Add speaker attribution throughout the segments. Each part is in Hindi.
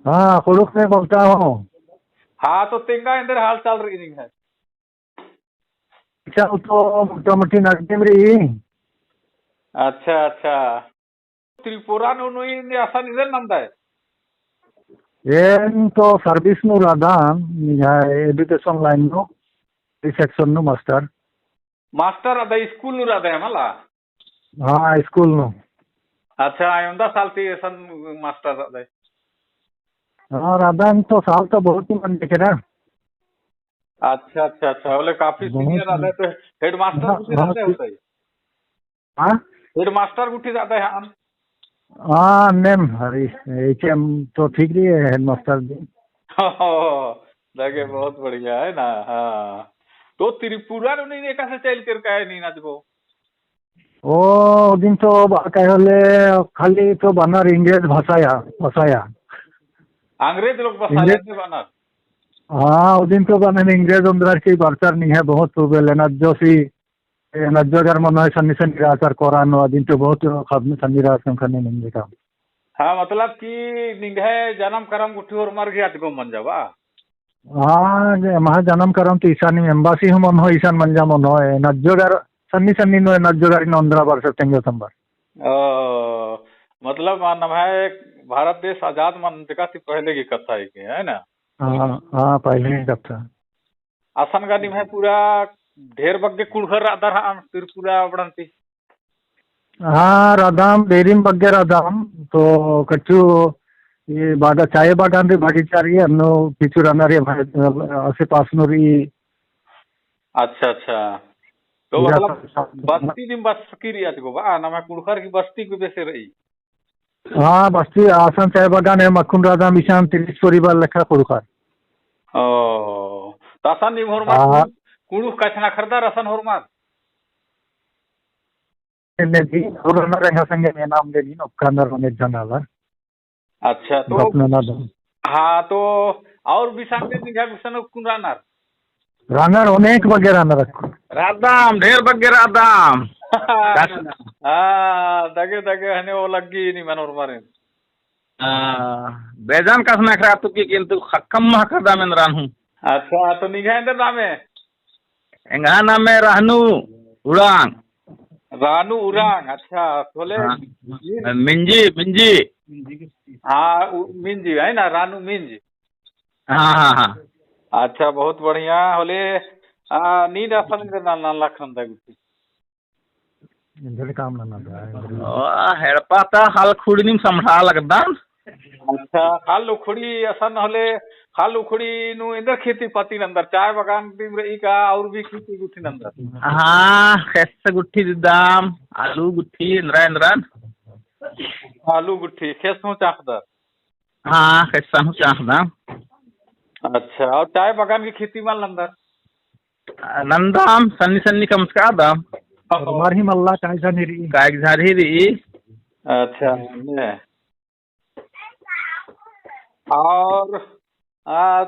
Speaker 1: हाँ, कुड़ुक में बोलता हूँ।
Speaker 2: हाँ तो तेंगा इंदर हाल चाल रही नहीं है।
Speaker 1: अच्छा, तो मोटामोटी नकदीम रही।
Speaker 2: अच्छा अच्छा। त्रिपुरा नुई ने असा निधन नंदा है।
Speaker 1: ಏನ್ ತೋ ಸರ್ವಿಸ್ ನು ರಾಧಾ ಎಜುಕೇಶನ್ ಲೈನ್ ನು ಸೆಕ್ಷನ್ ನು ಮಾಸ್ಟರ್.
Speaker 2: मास्टर अदा स्कूल नु रहता है मला।
Speaker 1: हाँ, स्कूल नु.
Speaker 2: अच्छा आयुंदा साल थी सन मास्टर रहता है।
Speaker 1: हाँ, राधा तो साल तो बहुत ही मन देखे ना.
Speaker 2: अच्छा अच्छा अच्छा बोले काफी
Speaker 1: बहुत
Speaker 2: सीनियर रहता है तो हेड मास्टर
Speaker 1: हाँ
Speaker 2: कुछ
Speaker 1: हाँ
Speaker 2: रहता है होता है।
Speaker 1: हाँ
Speaker 2: हेड मास्टर कुछ रहता है हाँ।
Speaker 1: हाँ नेम हरी एचएम तो ठीक रही है हेड मास्टर जी.
Speaker 2: लगे बहुत बढ़िया है ना। हाँ तो त्रिपुरा नुई कैसे चल कर का है नीना को।
Speaker 1: ओ दिन तो कहे होले खाली तो बनर इंग्रेज भाषाया भाषाया
Speaker 2: अंग्रेज लोग बसाया
Speaker 1: इंग्रेज.
Speaker 2: थे बना।
Speaker 1: हाँ, वो दिन तो बनर इंग्रेज उंदर की बर्तर नहीं है बहुत पूर्व जोशी नज्जोगर मन सन्नी सन्नी रासर कोरान दिन तो बहुत खबने सन्नी रासम खने नहीं देखा.
Speaker 2: हाँ मतलब कि निंगे जन्म करम गुठी और मर गया तो मन जावा।
Speaker 1: हाँ, महा जन्म करम तो ईशानी एम्बासी हम मन हो ईशान मंजा मन हो नज्जोगर सन्नी सन्नी नो नज्जोगर इन 15 वर्ष तेंगे संबर.
Speaker 2: मतलब मानव है भारत देश आजाद मन का थी पहले की कथा है ना।
Speaker 1: हाँ हाँ, पहले ही कब था.
Speaker 2: आसन का निम है पूरा ढेर बग्गे कुड़घर आदर हम त्रिपुरा बड़ंती।
Speaker 1: हाँ, राधाम डेरिम बग्गे राधाम तो कच्चू ये बागा चाय बागान री भागीचारी है अन्नो पिचू रनर ये आसे पास नो री.
Speaker 2: अच्छा अच्छा तो मतलब बस्ती निम बस की रिया को बा ना मैं कुड़खर की बस्ती को बेसे रही।
Speaker 1: हाँ, बस्ती आसन चाय बागान है मक्खुन राधा मिशान 30 परिवार लेखा कुड़खार.
Speaker 2: ओ तासन निम होरमार
Speaker 1: हाँ,
Speaker 2: कुड़ुख कछना खरदा रसन होरमार।
Speaker 1: ने दी और रनर रंगा संगे ने नाम दे दी नौकानर अनेक जनाला
Speaker 2: अच्छा तो
Speaker 1: गपना ना दो.
Speaker 2: हाँ तो और विशाल में निघा गुसन कुन रानार।
Speaker 1: रनर अनेक बग्गे रनर रखो.
Speaker 3: रादाम ढेर बग्गे रादाम
Speaker 2: हाँ दगे दगे हने वो लगी नहीं मनोर मारे।
Speaker 3: बेजान कसना खरा तु की किंतु खक्कम महकदा में रानहू
Speaker 2: अच्छा तो निघा इंदर नामे
Speaker 3: एंगा नाम में रहनु उड़ांग
Speaker 2: रानू उरांग। अच्छा बोले
Speaker 3: मिंजी मिंजी
Speaker 2: हाँ मिंजी है ना रानू मिंज।
Speaker 3: हाँ हाँ हाँ
Speaker 2: अच्छा बहुत बढ़िया होले नींद आसन इंदर नाल लखन दा गुटी।
Speaker 1: इंदर काम ना ना.
Speaker 3: हेड़पाता हाल खुड़नीम संभाल लगदान.
Speaker 2: अच्छा खाल उखड़ी असन होले खाल उखड़ी नु इंदर खेती पाती नंदर चाय बागान टीम रही का और भी खेती गुठी नंदर।
Speaker 3: हाँ खेस गुट्ठी दाम आलू गुट्ठी इंद्रा इंद्रान
Speaker 2: आलू गुठी खेस नु चाखदर।
Speaker 3: हाँ खेसा हूँ चाहदाम
Speaker 2: अच्छा और चाय बागान की खेती माल नंदर।
Speaker 3: नंदाम सन्नी सन्नी कमस्का दाम
Speaker 1: और ही मल्ला कायसा निरी.
Speaker 3: काय झारी री
Speaker 2: अच्छा ने और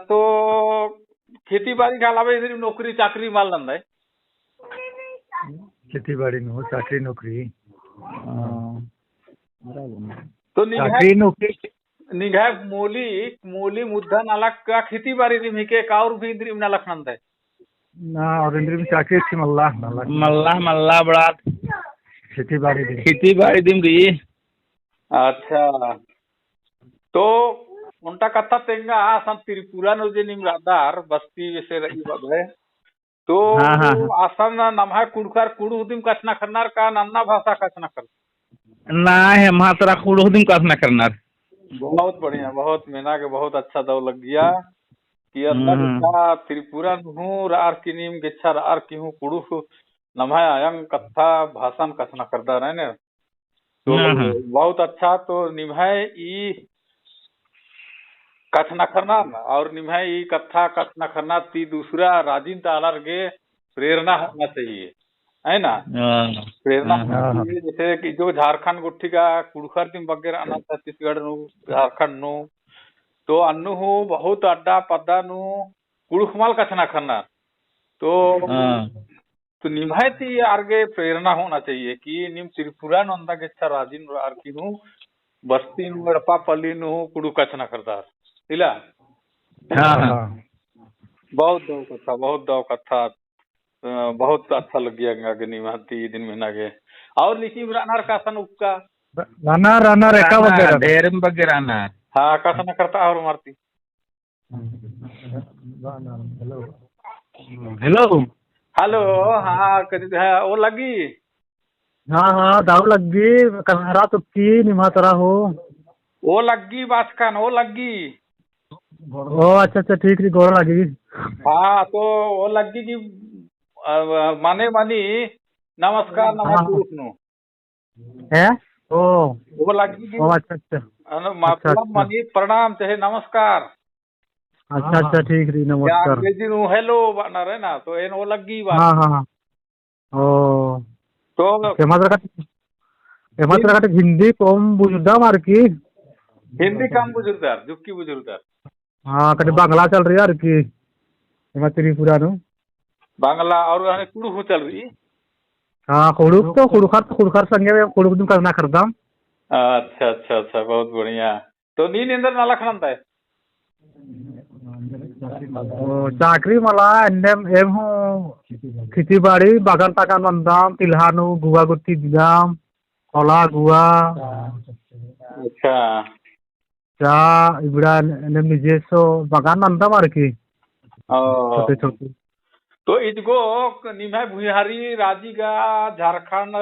Speaker 2: तो खेती बाड़ी के अलावा इधर नौकरी चाकरी माल नंदा है।
Speaker 1: खेती बाड़ी नो चाकरी नौकरी.
Speaker 2: तो निघा
Speaker 1: चाकरी नौकरी
Speaker 2: निघा मोली मोली मुद्दा नाला का खेती बाड़ी रिमी के का और भी इंद्री ना लखनंद है
Speaker 1: ना और इंद्र में चाकरी थी मल्ला
Speaker 3: मल्ला मल्ला बड़ा
Speaker 1: खेती बाड़ी दी.
Speaker 3: खेती बाड़ी दिम री
Speaker 2: अच्छा तो उनका कथा तेंगा आसन त्रिपुरा नो जे निम रादार बस्ती वैसे रही बगले तो
Speaker 3: हाँ हाँ
Speaker 2: आसन नमहा कुड़कर कुड़ू दिम कछना खन्नार का नन्ना भाषा कछना कर।
Speaker 3: ना है मात्रा कुड़ो दिम कसना करना
Speaker 2: बहुत बढ़िया बहुत मेना के बहुत अच्छा दव लग गया कि अल्लाह का त्रिपुरा नु रार की नीम गेच्छा रार की हूँ कुड़ू नमहा अयंग कथा भाषण कछना करदा रहे ने तो बहुत अच्छा तो निभाए ई कथना करना और निभाए ई कथा कथना करना ती दूसरा राजिन तालर के प्रेरणा होना चाहिए है ना। प्रेरणा होना चाहिए जैसे कि जो झारखंड गुट्ठी का कुड़खर टीम वगैरह आना छत्तीसगढ़ नु झारखंड नु तो अन्नु हो बहुत अड्डा पद्दा नु कुड़ुखमाल कथना करना तो निभाए थी आगे प्रेरणा होना चाहिए कि निम त्रिपुरा नंदा के अच्छा राजिन आर की नु बस्ती नु एड़पा पल्ली नु कुडू कचना करदार इला बहुत दो कथा बहुत अच्छा लग गया गनी महती दिन महीना के और लिखी रानार कासन उपका
Speaker 1: राना रेखा वगैरह
Speaker 3: ढेर बगेराना
Speaker 2: हाँ कासन करता और मारती
Speaker 1: हेलो
Speaker 2: हेलो हाँ वो लगी
Speaker 1: हाँ दाव लगी कन्हरा तुक्की निमा तरा हो
Speaker 2: वो लगी बात कान वो लगी
Speaker 1: ओ अच्छा ठीक है गोड़ लगी
Speaker 2: हाँ तो वो लगी कि माने मानी नमस्कार नमस्कार
Speaker 1: है ओ
Speaker 2: वो लगी कि
Speaker 1: अच्छा
Speaker 2: मतलब मानी प्रणाम चाहे नमस्कार
Speaker 1: अच्छा ठीक है नमस्कार
Speaker 2: अंग्रेजी नु हेलो बना रहे ना तो एन वो लगी बात
Speaker 1: हाँ ओ
Speaker 2: तो
Speaker 1: हिंदी कम बुझदा मार की
Speaker 2: हिंदी कम बुजुर्गार जुक्की बुजुर्गार
Speaker 1: हाँ कभी बांग्ला चल रही यार की त्रिपुरा नु
Speaker 2: बांग्ला और कुड़ू चल रही
Speaker 1: हाँ कुड़ुखार संगे कुड़ुक तुम करना करदा
Speaker 2: अच्छा बहुत बढ़िया तो नी निंदर नाला खनता है
Speaker 1: चाकरी मला एम हूँ खेती बाड़ी बागान तागान मंदाम तिलहानु गुआ गुत्ती दिदाम कला गुआ
Speaker 2: अच्छा
Speaker 1: चा इबड़ा निजे सो बागान मंदाम आर की छोटे छोटे
Speaker 2: तो इजगो निम्हा भुहारी राजीगा झारखंड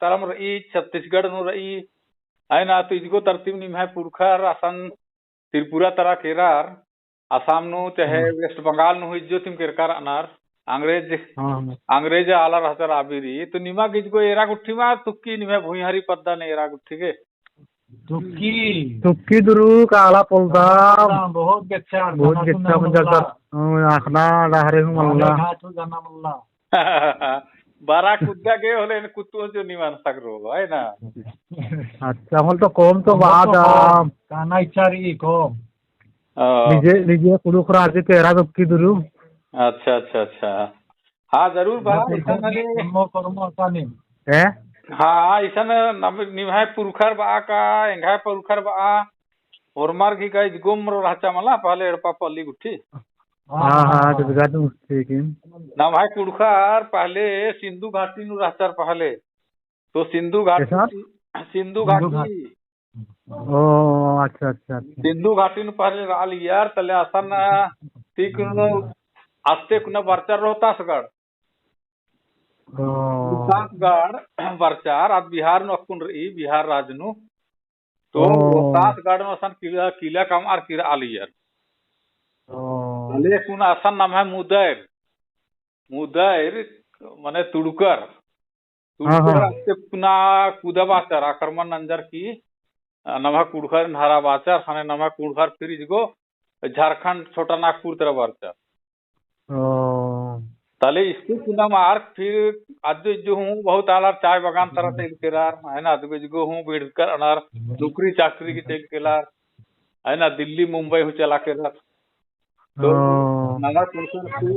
Speaker 2: तरम रही छत्तीसगढ़ नु रही है ना तो इजगो तरतीब निम्हा पुरखर आसन त्रिपुरा तरा केरार आसाम नु चाहे वेस्ट बंगाल नु इज्जो तिम केरकार अनार अंग्रेज आला रहतर आबिरी तो निमा गिजगो एरा गुट्ठी मा तुक्की निम्हा भुहारी पद्दा ने एरा गुट्ठी के तुक्की दुरु काला पोलदा बहुत गेच्छा मंजर आखना डाहरे हूं मल्ला बारा कुद्दा के होले कुत्तों जो निमान सकरो है ना अच्छा होल तो कम तो बात काना इच्छारी कम निजे कुडू खराजे तेरा तुक्की दुरु अच्छा हाँ जरूर बा है हाँ ईसन निभाए पुरखर बा का एंघाय पुरखर बा होरमार की का गोम रहचा मला पहले एड़पा पल्ली गुट्ठी हाँ ठीक है ना भाई पुरखर पहले सिंधु घाटी नु रहचार पहले तो सिंधु घाटी ओ अच्छा सिंधु घाटी नु पहले राल यार तले आसन ठीक आस्ते कुना बरचार रोहतासगढ़ बरचार आज बिहार नु अकुन रही बिहार राज्य नु तो रोहतासगढ़ में असन किला कम आर किरा आलियर ले कुन आसन नाम है मुदैर माने तुड़कर आस्ते कुना कुदबाचर आक्रमण नंजर की नमः कुड़खर नारा बाचर खाने नमः कुड़खर फिर इसको झारखंड छोटा नागपुर तरफ बाचर ताले इसको कुना मार फिर आज जो हूँ बहुत आलार चाय बागान तरह से केलार है ना तो जो हूँ बेड़कर अनार नौकरी चाकरी की टेक केलार है ना दिल्ली मुंबई हूँ चला केलार तो नमः कुड़खर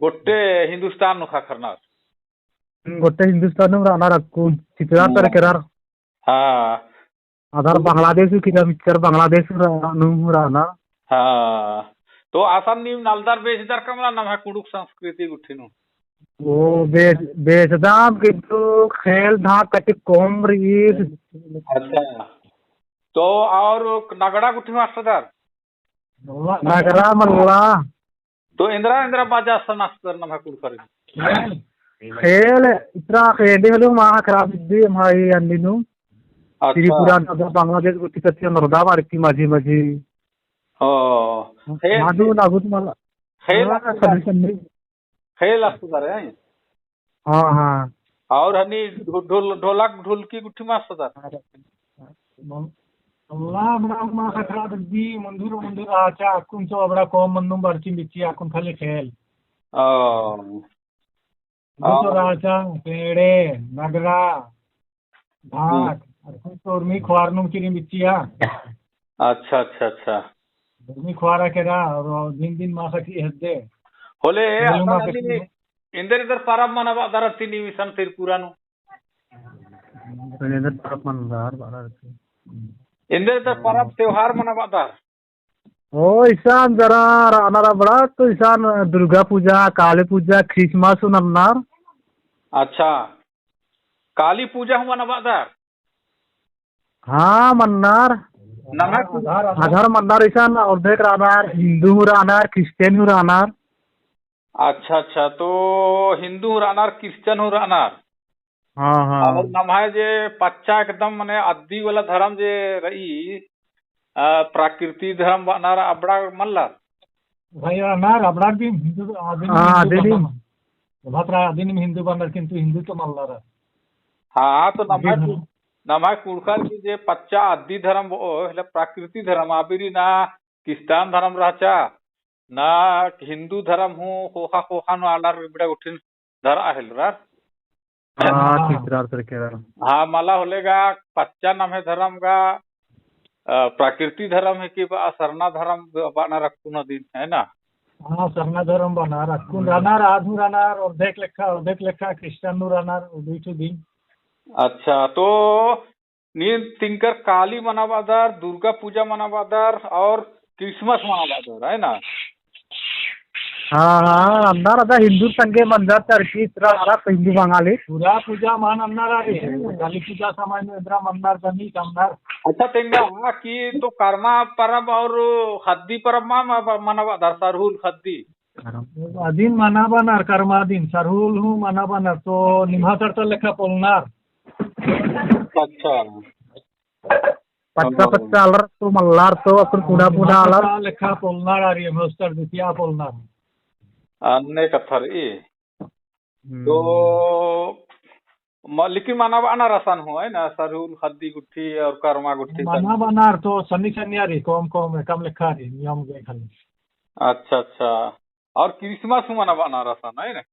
Speaker 2: गोटे हिंदुस्तान नुखा करना गोटे हिंदुस्तान नु राना रखूं चित्रा तर केलार हाँ आधार बांग्लादेश की बांग्लादेश राना हाँ तो आसाम नीम नालदार बेचदार कमला नाम है कुडुक संस्कृति गुठिनु ओ बेचदाम किंतु खेल धा कति कम रीद अच्छा तो और नगड़ा गुठी मास्टरदार नगड़ा मल्ला तो इंदिरा बाजा सनास्तर नाम है कुडकर खेल इतना खेले हलो मा खराब दी हमारी अंदिनु त्रिपुरा बांग्लादेश गुठी कति नरदा मारती माझी माधु लागू तुम्हाला खेल असतो रे हाँ और हनी ढोलक ढोलकी गुठी मास्टर मा खतरा दी मंदूर आचा अकुन तो अबड़ा कम मंदुम बरची बिची अकुन खाली खेल तो राचा पेड़े नगरा भाट अकुन तो मी खवारनुम चिनी बिचिया अच्छा मी खवारा केरा और दिन मासा की हद्दे होले इंदर पारब माना दरती निमिसन त्रिपुरा नु इंदर पारब माना बारती इंदे तो परब त्योहार मनाबादार
Speaker 1: ओ ईशान जरा रानारा बड़ा तो ईशान दुर्गा पूजा काली पूजा क्रिसमस नन्नार
Speaker 2: अच्छा काली पूजा हुआ मनाबादार
Speaker 1: हाँ मन्नार
Speaker 2: नमः
Speaker 1: आधार मन्नार ईशान अर्धेक रानार हिंदू रानार क्रिश्चियन रानार
Speaker 2: अच्छा अच्छा तो हिंदू रानार क्रिश्चियन रानार
Speaker 1: हाँ हाँ
Speaker 2: और नमाय जे पच्चा एकदम मने आदि वाला धर्म जे रही प्राकृतिक धर्म बनार अबड़ा मल्ला
Speaker 4: भाई रानार अबड़ा दिन हिंदू
Speaker 1: हाँ दिन
Speaker 4: भात्रा दिन हिंदू बनर किंतु हिंदू तो मल्लार
Speaker 2: हाँ तो नमाय कुड़कर की जे पच्चा आदि धर्म એટલે प्राकृतिक धर्म आबिरी ना क्रिस्तान धर्म राचा ना हिंदू धर्म हूँ होहा होहा नो आलार बिड़ा उठिन धर आहेल रार
Speaker 1: हाँ ठीक रार सर के
Speaker 2: हाँ मला होलेगा पच्चा नाम है धर्म का प्राकृतिक धर्म है कि सरना धर्म बना रखू न दिन है ना
Speaker 4: हाँ सरना धर्म बना रखू रानार आधु रानार अर्धेक लेखा क्रिश्चियन रानार दुईटो दिन
Speaker 2: अच्छा तो नींद तिंकर काली मनाबादार दुर्गा पूजा मनाबादार और क्रिसमस मनाबादार है ना
Speaker 1: हाँ हाँ अंदर अदा हिंदू संगे मंदिर तरकी इतना हिंदू बंगाली
Speaker 4: दुर्गा पूजा मान अन्नार काली पूजा समय में इधर मन्नार बनी कमनार
Speaker 2: अच्छा तेंगा कि तो कर्मा परब और हद्दी परब मनाबादार सरहुल हद्दी
Speaker 4: दिन माना बनार कर्मा दिन सरहुल हूँ माना बनार तो निम्हातर तो लेखा पोलनार
Speaker 2: अच्छा
Speaker 1: पच्चा पच्चा अलर तो मल्लार तो अपन पूरा पूरा अलर
Speaker 4: लेखा पोलनार आ रही है मोस्टर द्वितीय पोलनार
Speaker 2: अन्य कथर ए तो लेकिन माना बना रसन हो है ना सरहुल हद्दी गुट्ठी और कर्मा गुट्ठी
Speaker 4: माना बनार तो शनि शनियारी कम लेखा रही नियम के खाली
Speaker 2: अच्छा अच्छा और क्रिसमस मना बना रसन है ना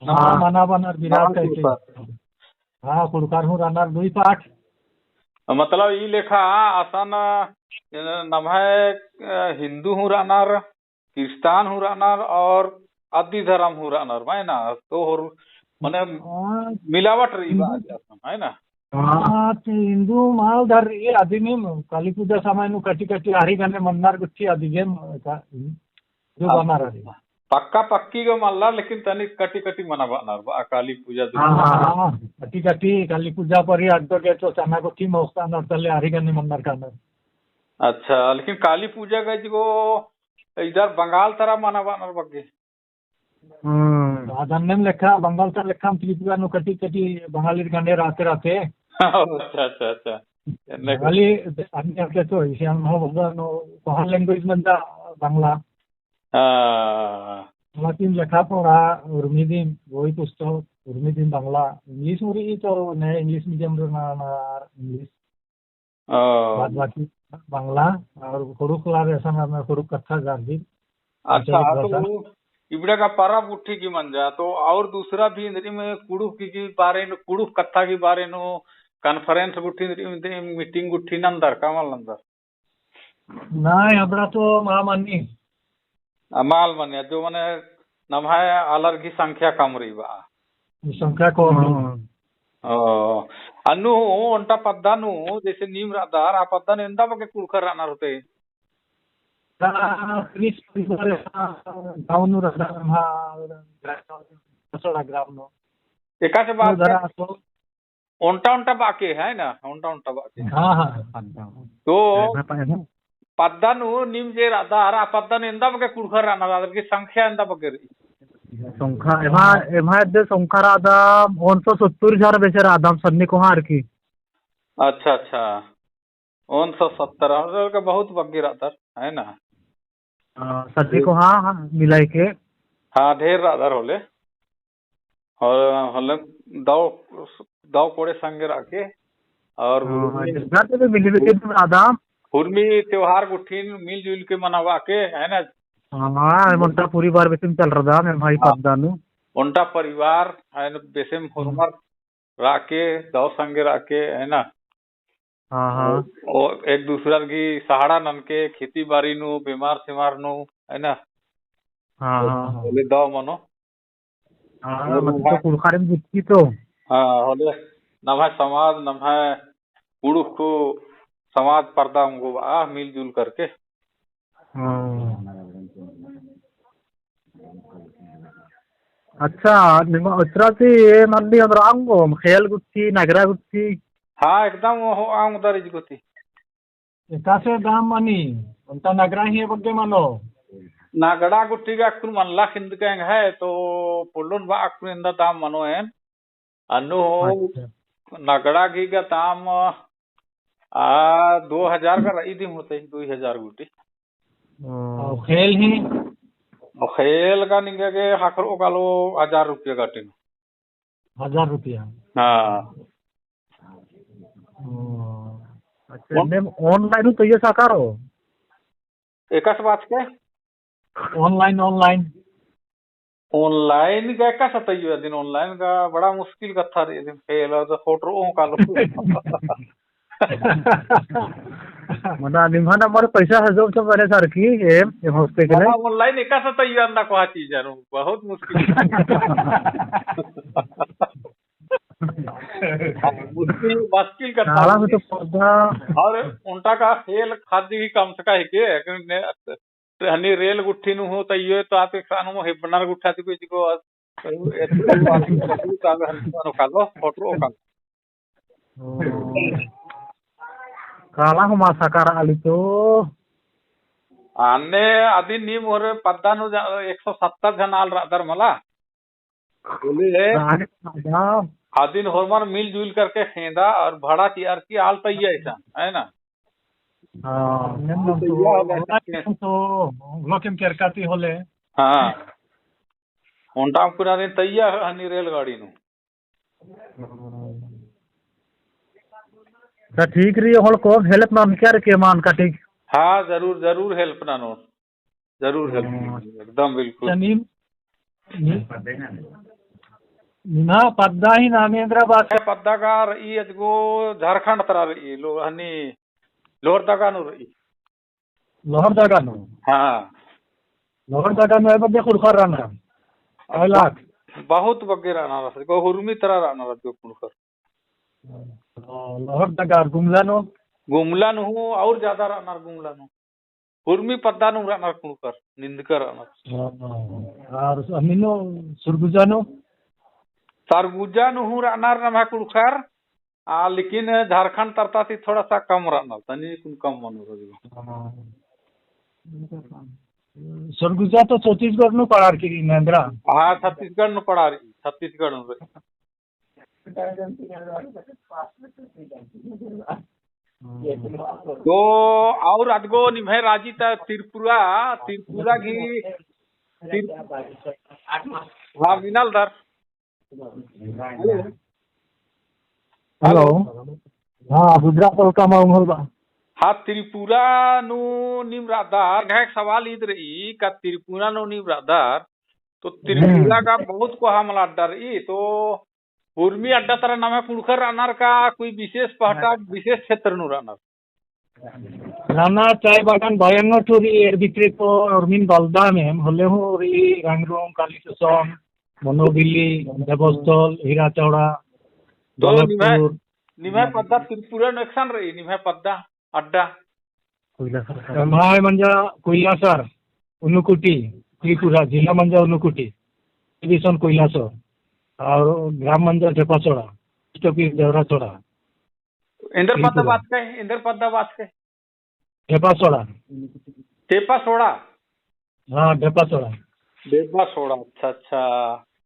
Speaker 4: हाँ माना बनार विराट कैसे हाँ कुड़कार हूँ रानार दुई पाठ
Speaker 2: मतलब ये लेखा आसान नमः हिंदू हूँ रानार क्रिस्तान हूँ रानार और आदि धर्म हूँ रानार है ना तो मने मिलावट रही बात है ना
Speaker 4: हाँ हिंदू माल धर ये आदि में काली पूजा समय नु कटी कटी हारी गाने मन्नार गुच्छी आदि गेम जो बना रही
Speaker 2: पक्का पक्की को मल्ला लेकिन तनिक कटी कटी मना बना काली पूजा
Speaker 4: हाँ कटी कटी काली पूजा पर ही अड्डो के तो चना को की मौका न तले हारी गाने मन्नार का
Speaker 2: अच्छा लेकिन काली पूजा का जो इधर बंगाल तरह मना बना बगे
Speaker 4: धन्यम लेखा बंगाल तर लेखा त्रिपुरा नु कटी कटी बंगाली गाने राते
Speaker 2: अच्छा अच्छा अच्छा
Speaker 4: बंगाली अन्य के तो इसे हम नो कहां लैंग्वेज में Bangla Latin lekha pora urmi din boi pusto urmi din bangla English muri to ne English medium ro na English बाद बाकी बांग्ला और हुड़ू क्लार ऐसा ना हुड़ू कथा गार्दी
Speaker 2: अच्छा तो इबड़ा का परब उठी की मन जा तो और दूसरा भी इंद्री में कुड़ू की बारे नो कुड़ू कथा की बारे नो कॉन्फ्रेंस उठी मीटिंग उठी नंदर कमल नंदर
Speaker 4: ना इबड़ा तो महामानी
Speaker 2: माल मने जो मने नमाय अलर की संख्या कम रही बा
Speaker 4: संख्या कम
Speaker 2: अनु उनटा पद्दानु जैसे नीम रादार आ पद्दान एंदा बके कुड़कर रानार होते
Speaker 4: क्रिस परिवार गांव नु रादा हा ग्राम नो
Speaker 2: एका से बात उनटा बाकी है ना उनटा बाकी
Speaker 4: हां
Speaker 2: तो पद्दानु नीम जे रादार आ पद्दान एंदा बके कुड़कर रानार की संख्या एंदा बके
Speaker 1: संख्या एमा दे संख्या रादा 170 जन बेचे रादाम सन्नी को हार की
Speaker 2: अच्छा अच्छा 170 का बहुत बग्गी रादर है ना
Speaker 1: सन्नी को हाँ मिलाई के
Speaker 2: हाँ ढेर रादर होले और होले दाव कोड़े संगे रखे और
Speaker 1: रादाम
Speaker 2: हुर्मी त्योहार गुठीन मिलजुल के मनावा के है ना
Speaker 1: हाँ उनका पूरी बार बेसिम चल रहा है भाई पद्दानु
Speaker 2: उनका परिवार है ना बेसिम हुरमर राके दाव संगे राके है ना
Speaker 1: हाँ
Speaker 2: और एक दूसरा की सहारा नन के खेती बाड़ी नु बीमार सिमार नु है ना
Speaker 1: हाँ
Speaker 2: होले दाव मनो
Speaker 1: हाँ मतलब कुड़खारे में जितकी तो
Speaker 2: हाँ होले नम्हा समाज नम्हा कुड़ुक को समाज पर्दा उनको मिलजुल करके।
Speaker 1: अच्छा ನಿಮ್ಮ ಹತ್ರತಿ ಮಂದಿ ಅಂದ್ರೆ ಹಂಗು ಖೇಲ್ ಗುತ್ತಿ ನಗರ ಗುತ್ತಿ
Speaker 2: हाँ एकदम वो आऊँ उधर गुती
Speaker 4: एकासे दाम मनी उनका नगरा ही बग्गे मनो
Speaker 2: नागड़ा गुट्टी का अक्कुन मनला खिंद के है तो पुल्लुन बा अक्कुन इंदा दाम मनो है अनु नगड़ा की का दाम 2000 का रही थी होते 2000 गुटी
Speaker 4: खेल ही
Speaker 2: और खेल का निकल के हाकरो का लो 1000 रुपये का टीम
Speaker 4: 1000 रुपया।
Speaker 2: हाँ
Speaker 1: अच्छा नेम ऑनलाइन तो ये साकारो
Speaker 2: एक बात के
Speaker 4: ऑनलाइन ऑनलाइन
Speaker 2: ऑनलाइन का कैसा तय दिन ऑनलाइन का बड़ा मुश्किल का था रे दिन खेल तो फोटो का लो
Speaker 1: मना निम्हा नंबर पैसा हजम से बरे सर की एम होस्ते के
Speaker 2: ऑनलाइन एक ऐसा तय अंदा को चीज है बहुत मुश्किल मुश्किल का था
Speaker 1: तो पौधा
Speaker 2: और उनका का खेल खादी ही कम सका है के हनी रेल गुट्ठी नु हो तय तो आप एक सानो हे बनार गुट्ठा थी कोई को कालो फोटो का
Speaker 1: काला हो मासा करा आली तो
Speaker 2: आने आदि नीम और पद्दा नु 170 जन आल रादर मला बोले आदिन होरमान मिलजुल करके खेदा और भाड़ा तैयार की आल तैयार ऐसा है ना
Speaker 4: तो लोकेम केरकाती होले
Speaker 2: हाँ उनटा पूरा दिन तैयार हनी रेलगाड़ी नु
Speaker 1: तो ठीक रही होल को हेल्प मान कर के मान का ठीक
Speaker 2: हाँ जरूर जरूर हेल्प ना नो जरूर हेल्प एकदम बिल्कुल
Speaker 4: ना पद्दा ही नामेंद्राबाद
Speaker 2: पद्दा का रही अजगो झारखंड तरा रही लो हनी लोहर दगा नु रही
Speaker 4: लोहर दगा नु
Speaker 2: हाँ
Speaker 4: लोहर दगा नु बगे खुरखर रहना लाख
Speaker 2: बहुत बगे रहना रहा को हुरमी तरह रहना रहा जो खुरखर
Speaker 4: लोहर दगा गुमला नु
Speaker 2: और ज्यादा रहना गुमला नु हुरमी पद्दा नु रहना खुरखर निंदकर रहना
Speaker 4: और अमीनो सुरगुजा नु
Speaker 2: सरगुजा नु रहना रमा खुरखर लेकिन झारखंड तरता थी थोड़ा सा कम रहना तनी कुन कम मनो
Speaker 4: सरगुजा तो छत्तीसगढ़ नु पड़ार की नंद्रा
Speaker 2: हाँ छत्तीसगढ़ नु पड़ा रही छत्तीसगढ़ नु तो और अदगो निभे राजी था त्रिपुरा की हाँ विनल दर
Speaker 1: हेलो हाँ गुजरात का माहौल बा
Speaker 2: हाँ त्रिपुरा नु निमरादार एक सवाल इधर ई का त्रिपुरा नु निमरादार तो त्रिपुरा का बहुत को हमला अड्डा रही तो उर्मी अड्डा तरह नाम है कुड़खर रानार का कोई विशेष पहटा विशेष क्षेत्र नु रानार
Speaker 4: राना चाय बागान बायनो टूरी एर बिक्री को उर्मिन बलदा में होले हो री रंगरूम कालीचरण मनोबिली देवस्थल हीरा चौड़ा
Speaker 2: तो निमे पद्दा त्रिपुरा नुकसान रही निमे पद्दा अड्डा
Speaker 4: माय मंजा कोइलासर उनुकुटी त्रिपुरा जिला मंजा उनुकुटी डिवीजन कोइलासर और ग्राम मंजा ढेपाचोड़ा स्टॉपिस देवराचोड़ा
Speaker 2: इंदर पद्दा बात के
Speaker 4: ढेपाचोड़ा हाँ ढेपाचोड़ा
Speaker 2: अच्छा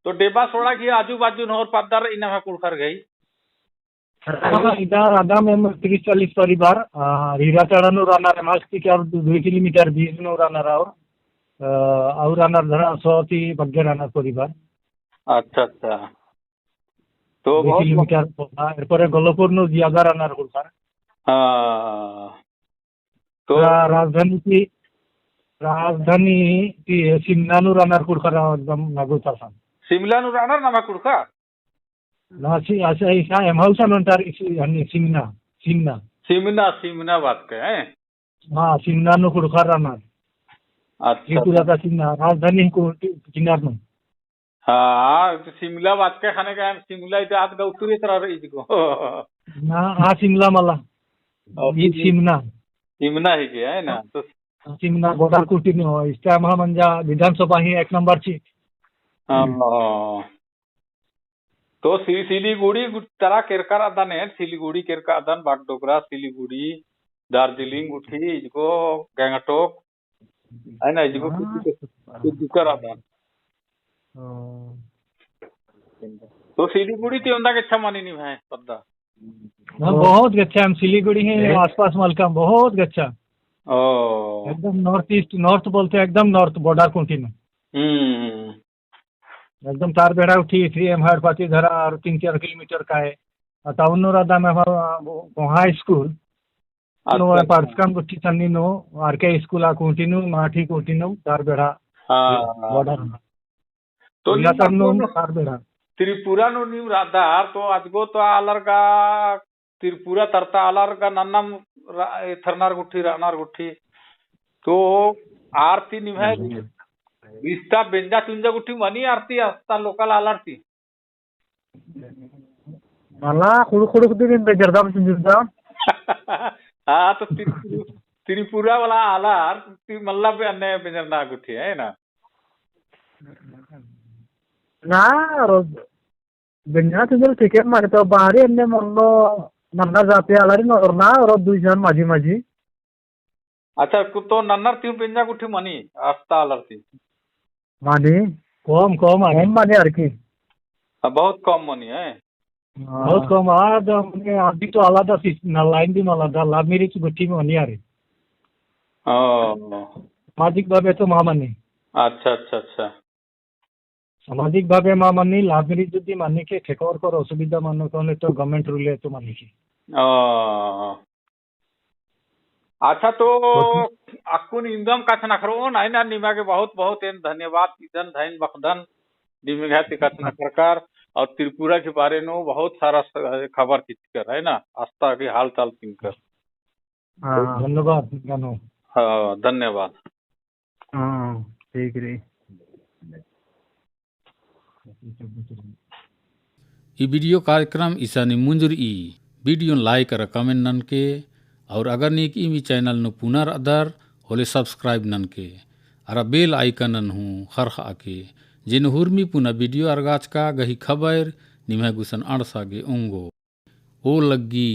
Speaker 2: तो डेबासोड़ा की आजू बाजू नहर पद्दार इना में कुड़खर गई
Speaker 4: इधर आधा में 30-40 परिवार हीरा चढ़ा नु राना मस्ती के 2 किलोमीटर 20 नु राना राव और राना धरा 100 थी बग्गे राना परिवार
Speaker 2: अच्छा तो
Speaker 4: 2 किलोमीटर एरपरे गोलपुर नु ज्यादा राना कुड़खर तो राजधानी की सिमला नु राना कुड़खर एकदम नागुता सन
Speaker 2: शिमला नु राना नामा कुड़खर
Speaker 4: नासी ऐसा ऐसा एमहौसा नंतर हनी
Speaker 2: सिमना बात के हैं
Speaker 4: हाँ सिमना नु कुड़खर राना
Speaker 2: अच्छा
Speaker 4: त्रिपुरा का सिमना राजधानी को किनार नु
Speaker 2: हाँ तो शिमला बात के खाने का शिमला इधर आद गौतुरी तरह रही को
Speaker 4: ना हाँ शिमला मला ई सिमना
Speaker 2: हिमना ही के है ना तो
Speaker 4: सिमना बॉर्डर कुटी नो इस्टा महामंजा विधानसभा ही 1 नंबर ची
Speaker 2: तो सिलीगुड़ी तरा केरकार अदान है सिलीगुड़ी केरका अदान बागडोगरा सिलीगुड़ी दार्जिलिंग गुठी इजको गंगटोक है ना इजको कुकर अदान तो सिलीगुड़ी ते उंदा के अच्छा मानी नहीं है पद्दा
Speaker 4: बहुत गच्छा हम सिलीगुड़ी है आसपास मलका बहुत गच्छा
Speaker 2: ओ
Speaker 4: एकदम नॉर्थ ईस्ट नॉर्थ बोलते हैं एकदम नॉर्थ बॉर्डर कुटी में एकदम तार बेड़ा उठी 3M हायर पाती धरा और 3-4 किलोमीटर का है टाउन रादा में हाई स्कूल नो पार्सकाम गुठी तन्नी नो आरके स्कूल आ कुंटिनु माठी कुंटिनु तार बेड़ा बॉर्डर
Speaker 2: तो
Speaker 4: नो तार बेड़ा
Speaker 2: त्रिपुरा नो नीम रादार तो अजगो तो आलरगा त्रिपुरा तरता आलरगा नन्नम थरनार गुठी तो आरती निम है विस्ता बेंजा तुंजा गुठी मनी आरती अस्ता लोकल आलरती
Speaker 4: मला खुड़ दिन बेजरदाम सिंजुदा
Speaker 2: हाँ तो त्रिपुरा वाला आलार मल्ला पे अन्य बेजरना गुठी है ना
Speaker 4: ना बेंजा तुंजल ठीक है मारे तो बाहरी अन्य मल्लो नन्ना जाते आलारी और ना और 2 जन माझी माझी
Speaker 2: अच्छा तो नन्नर तीन बेंजा गुठी मनी अस्ता आलरती
Speaker 4: मानी कम मानी यार की
Speaker 2: बहुत कम मनी है
Speaker 4: बहुत कम अभी तो आलादा लाइन दिन आलादा लाभ मेरी गुठी में मनी यार सामाजिक भावे तो मामानी
Speaker 2: अच्छा अच्छा अच्छा
Speaker 4: सामाजिक भावे मामानी लाभ मेरी जुदी मानी के ठेकोर कर असुविधा मानो कहले तो गवर्नमेंट रूल है तो मानी की
Speaker 2: अच्छा तो अकुन इंदम कथना करो नाई ना निमा के बहुत बहुत धन्यवाद इधन धैन बखदन निमिघा ते कथना करकार और त्रिपुरा के बारे में बहुत सारा खबर कर है ना आस्था के हाल चाल कर
Speaker 4: धन्यवाद गानो
Speaker 2: हाँ धन्यवाद
Speaker 4: ठीक रे
Speaker 5: ई वीडियो कार्यक्रम ईसानी मुंजुर ई वीडियो लाइक और कमेंट नन के और अगर नीक ई चैनल नु पुनर अदर होले सब्सक्राइब नन के और बेल आइकन नन हूँ खरख आके जिन हुर्मी पुनः वीडियो अरगाच का गही खबर निमह गुसन अड़सागे उंगो ओ लग्गी